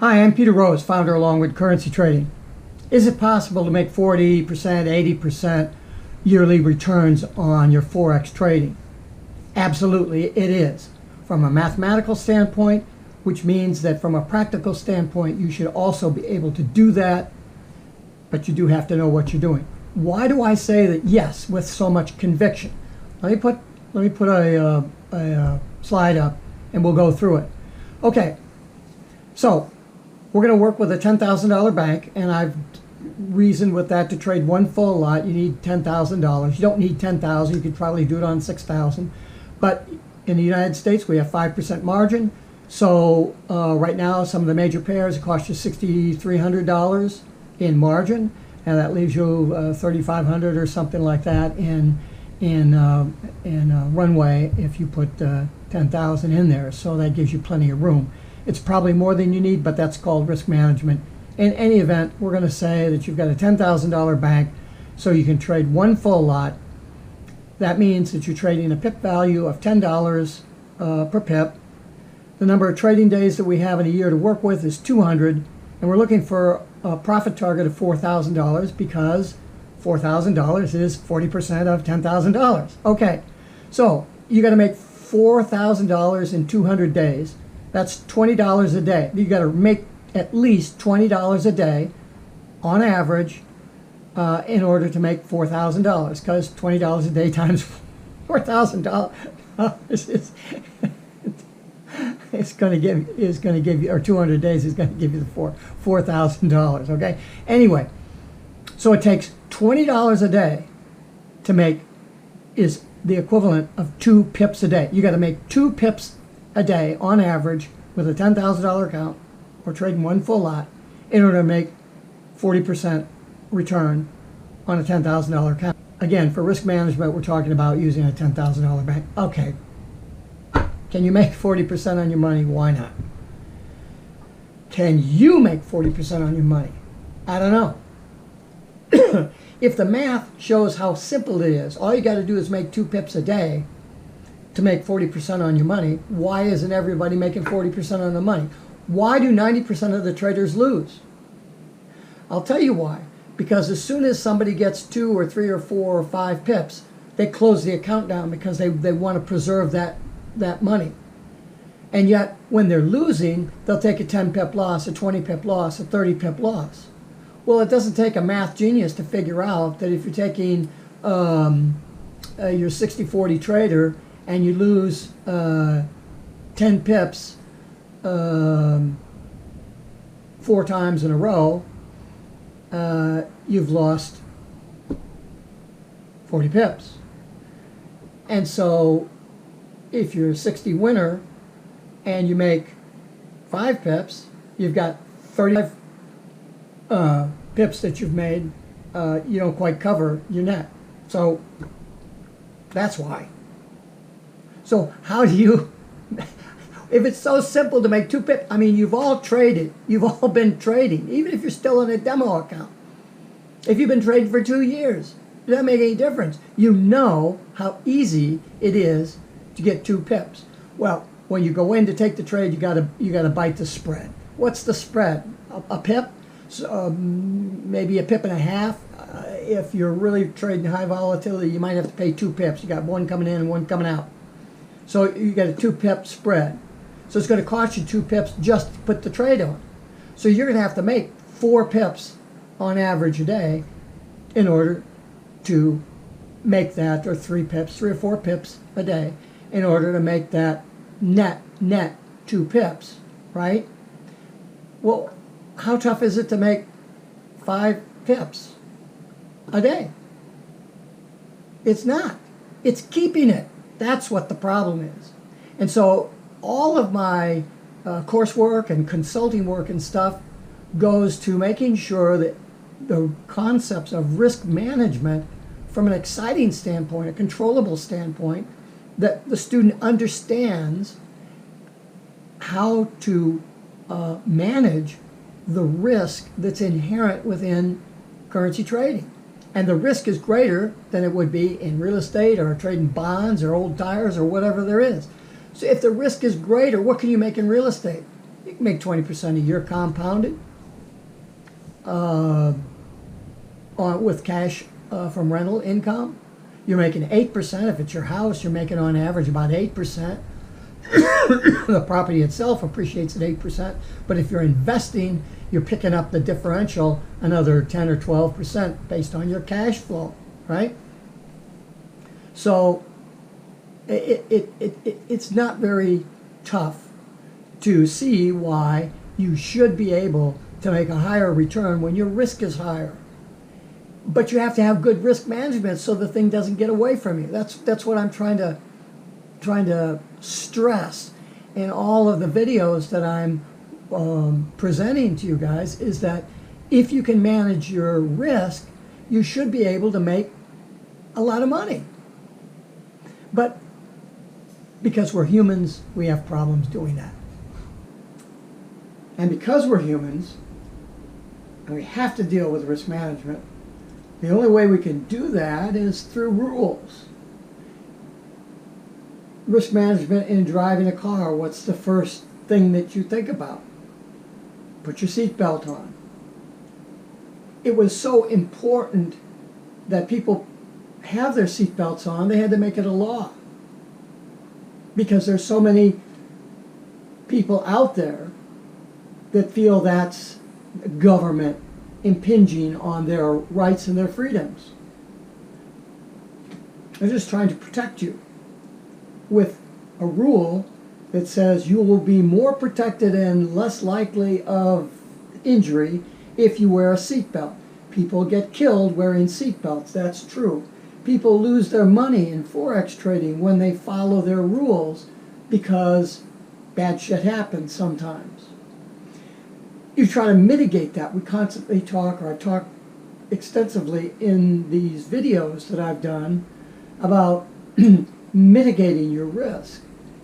Hi, I'm Peter Rose, founder of Longwood Currency Trading. Is it possible to make 40%, 80% yearly returns on your Forex trading? Absolutely, it is. From a mathematical standpoint, which means that from a practical standpoint, you should also be able to do that, but you do have to know what you're doing. Why do I say that yes with so much conviction? Let me put a slide up and we'll go through it. Okay, so we're going to work with a $10,000 bank, and I've reasoned with that to trade one full lot. You need $10,000. You don't need $10,000. You could probably do it on $6,000. But in the United States, we have 5% margin. So right now, some of the major pairs cost you $6,300 in margin, and that leaves you $3,500 or something like that in runway if you put $10,000 in there. So that gives you plenty of room. It's probably more than you need, but that's called risk management. In any event, we're going to say that you've got a $10,000 bank, so you can trade one full lot. That means that you're trading a pip value of $10 per pip. The number of trading days that we have in a year to work with is 200, and we're looking for a profit target of $4,000 because $4,000 is 40% of $10,000. Okay, so you got to make $4,000 in 200 days. That's $20 a day. You got to make at least $20 a day on average in order to make $4,000, because $20 a day times $4,000 is going to give you, or 200 days is going to give you the $4,000. Okay. Anyway, so it takes $20 a day to make is the equivalent of 2 pips a day. You got to make 2 pips a day on average with a $10,000 account or trading one full lot in order to make 40% return on a $10,000 account. Again, for risk management, we're talking about using a $10,000 bank. Okay, can you make 40% on your money? Why not? Can you make 40% on your money? I don't know. If the math shows how simple it is, all you got to do is make 2 pips a day to make 40% on your money. Why isn't everybody making 40% on the money? Why do 90% of the traders lose? I'll tell you why. Because as soon as somebody gets 2 or 3 or 4 or 5 pips, they close the account down because they want to preserve that money. And yet, when they're losing, they'll take a 10 pip loss, a 20 pip loss, a 30 pip loss. Well, it doesn't take a math genius to figure out that if you're taking your 60-40 trader and you lose 10 pips 4 times in a row, you've lost 40 pips. And so if you're a 60 winner and you make 5 pips, you've got 35 pips that you've made. You don't quite cover your net. So that's why. So how do you, if it's so simple to make 2 pips, I mean, you've all traded, you've all been trading, even if you're still in a demo account. If you've been trading for 2 years, it doesn't make any difference. You know how easy it is to get 2 pips. Well, when you go in to take the trade, you gotta bite the spread. What's the spread? A pip? So, maybe a pip and a half. If you're really trading high volatility, you might have to pay 2 pips. You got one coming in and one coming out. So you got a 2 pip spread. So it's going to cost you 2 pips just to put the trade on. So you're going to have to make 4 pips on average a day in order to make that, or 3 pips, 3 or 4 pips a day in order to make that net 2 pips, right? Well, how tough is it to make 5 pips a day? It's not. It's keeping it. That's what the problem is. And so all of my coursework and consulting work and stuff goes to making sure that the concepts of risk management from an exciting standpoint, a controllable standpoint, that the student understands how to manage the risk that's inherent within currency trading. And the risk is greater than it would be in real estate or trading bonds or old tires or whatever there is. So if the risk is greater, what can you make in real estate? You can make 20% a year compounded with cash from rental income. You're making 8%. If it's your house, you're making on average about 8%. The property itself appreciates at 8%. But if you're investing, you're picking up the differential, another 10 or 12% based on your cash flow, right? So it's not very tough to see why you should be able to make a higher return when your risk is higher. But you have to have good risk management so the thing doesn't get away from you. That's what I'm trying to stress in all of the videos that I'm presenting to you guys, is that if you can manage your risk, you should be able to make a lot of money. But because we're humans, we have problems doing that. And because we're humans, and we have to deal with risk management, the only way we can do that is through rules. Risk management in driving a car, what's the first thing that you think about? Put your seatbelt on. It was so important that people have their seatbelts on, they had to make it a law. Because there's so many people out there that feel that's government impinging on their rights and their freedoms. They're just trying to protect you with a rule that says you will be more protected and less likely of injury if you wear a seatbelt. People get killed wearing seatbelts, that's true. People lose their money in FOREX trading when they follow their rules because bad shit happens sometimes. You try to mitigate that. We constantly talk, or I talk extensively in these videos that I've done about mitigating your risk.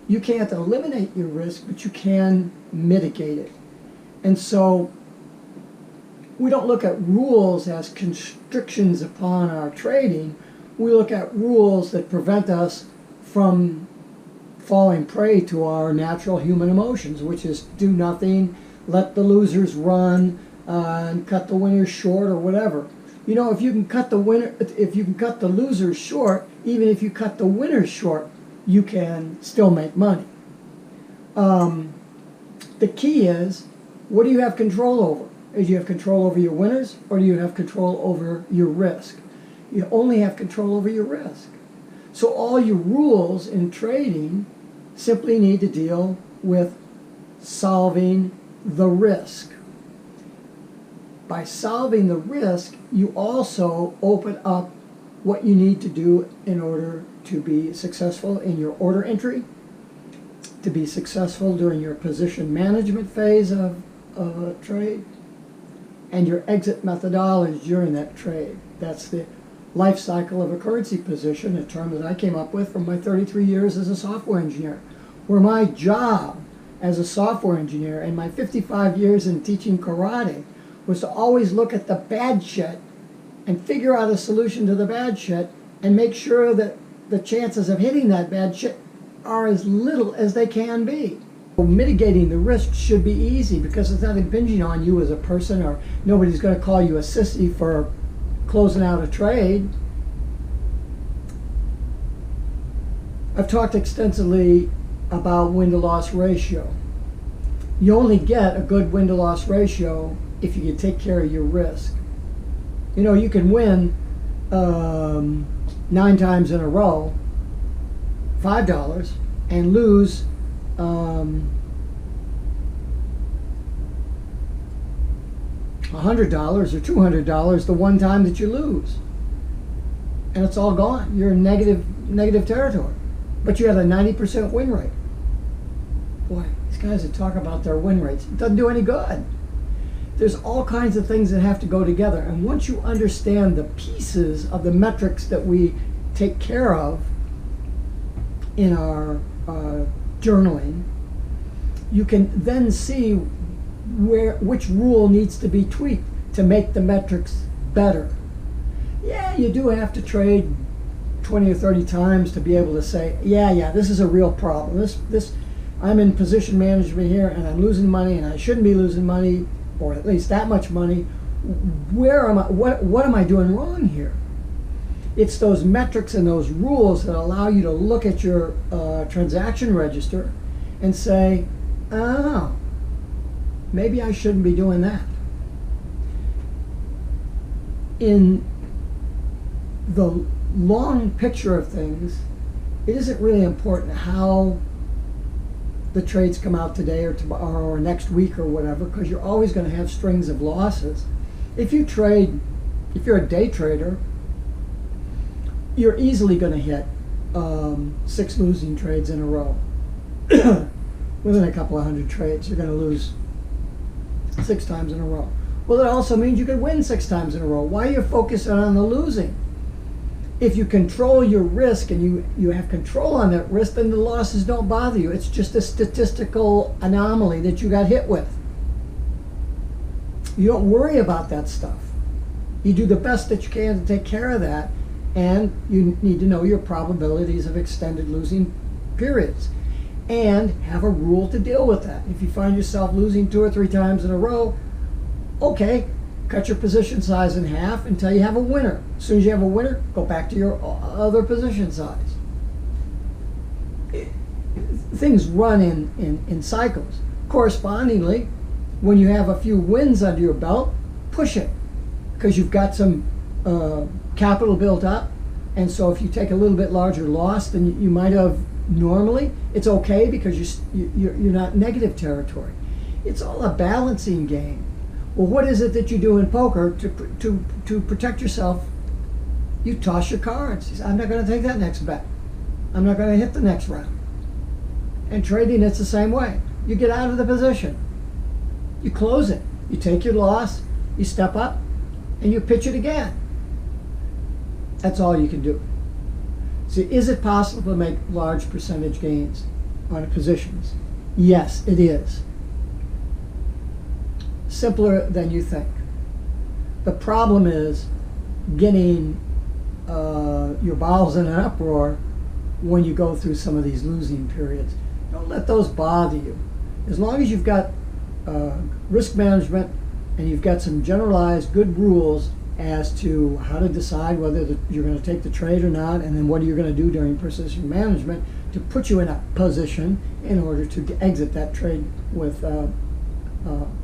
You can't eliminate your risk, but you can mitigate it. And so we don't look at rules as constrictions upon our trading. We look at rules that prevent us from falling prey to our natural human emotions, which is do nothing, let the losers run, and cut the winners short, or whatever. You know, if you can cut the losers short, even if you cut the winners short, you can still make money. The key is, what do you have control over? Do you have control over your winners, or do you have control over your risk? You only have control over your risk. So all your rules in trading simply need to deal with solving the risk. By solving the risk, you also open up what you need to do in order to be successful in your order entry, to be successful during your position management phase of a trade, and your exit methodology during that trade. That's the life cycle of a currency position, a term that I came up with from my 33 years as a software engineer, where my job as a software engineer and my 55 years in teaching karate was to always look at the bad shit and figure out a solution to the bad shit and make sure that the chances of hitting that bad shit are as little as they can be. Mitigating the risk should be easy because it's not impinging on you as a person, or nobody's going to call you a sissy for closing out a trade. I've talked extensively about win-to-loss ratio. You only get a good win-to-loss ratio if you can take care of your risk. You know, you can win 9 times in a row, $5, and lose $100 or $200 the one time that you lose, and it's all gone. You're in negative territory, but you had a 90% win rate. Boy, these guys that talk about their win rates, it doesn't do any good. There's all kinds of things that have to go together, and once you understand the pieces of the metrics that we take care of in our journaling, you can then see which rule needs to be tweaked to make the metrics better. Yeah, you do have to trade 20 or 30 times to be able to say, yeah, this is a real problem. I'm in position management here and I'm losing money and I shouldn't be losing money, or at least that much money. Where am I? What am I doing wrong here? It's those metrics and those rules that allow you to look at your transaction register and say, oh, maybe I shouldn't be doing that. In the long picture of things, it isn't really important how the trades come out today or tomorrow or next week or whatever, because you're always going to have strings of losses. If you're a day trader, you're easily going to hit 6 losing trades in a row. Within a couple of hundred trades, you're going to lose 6 times in a row. Well, it also means you could win 6 times in a row. Why are you focusing on the losing? If you control your risk and you have control on that risk, then the losses don't bother you. It's just a statistical anomaly that you got hit with. You don't worry about that stuff. You do the best that you can to take care of that, and you need to know your probabilities of extended losing periods and have a rule to deal with that. If you find yourself losing 2 or 3 times in a row, okay, cut your position size in half until you have a winner. As soon as you have a winner, go back to your other position size. Things run in cycles. Correspondingly, when you have a few wins under your belt, push it, because you've got some capital built up. And so if you take a little bit larger loss than you might have normally, it's okay, because you're not negative territory. It's all a balancing game. Well, what is it that you do in poker to protect yourself? You toss your cards. You say, I'm not going to take that next bet. I'm not going to hit the next round. And trading, it's the same way. You get out of the position. You close it. You take your loss, you step up, and you pitch it again. That's all you can do. So is it possible to make large percentage gains on positions? Yes, it is. Simpler than you think. The problem is getting your bowels in an uproar when you go through some of these losing periods. Don't let those bother you. As long as you've got risk management and you've got some generalized good rules as to how to decide whether you're going to take the trade or not, and then what you're going to do during position management to put you in a position in order to exit that trade with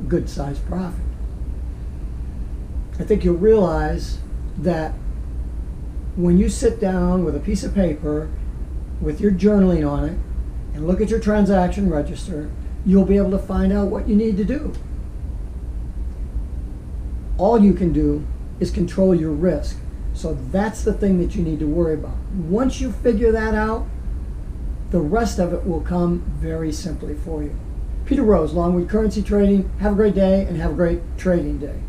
good sized profit. I think you'll realize that when you sit down with a piece of paper with your journaling on it and look at your transaction register, you'll be able to find out what you need to do. All you can do is control your risk. So that's the thing that you need to worry about. Once you figure that out, the rest of it will come very simply for you. Peter Rose, Longwood Currency Trading. Have a great day and have a great trading day.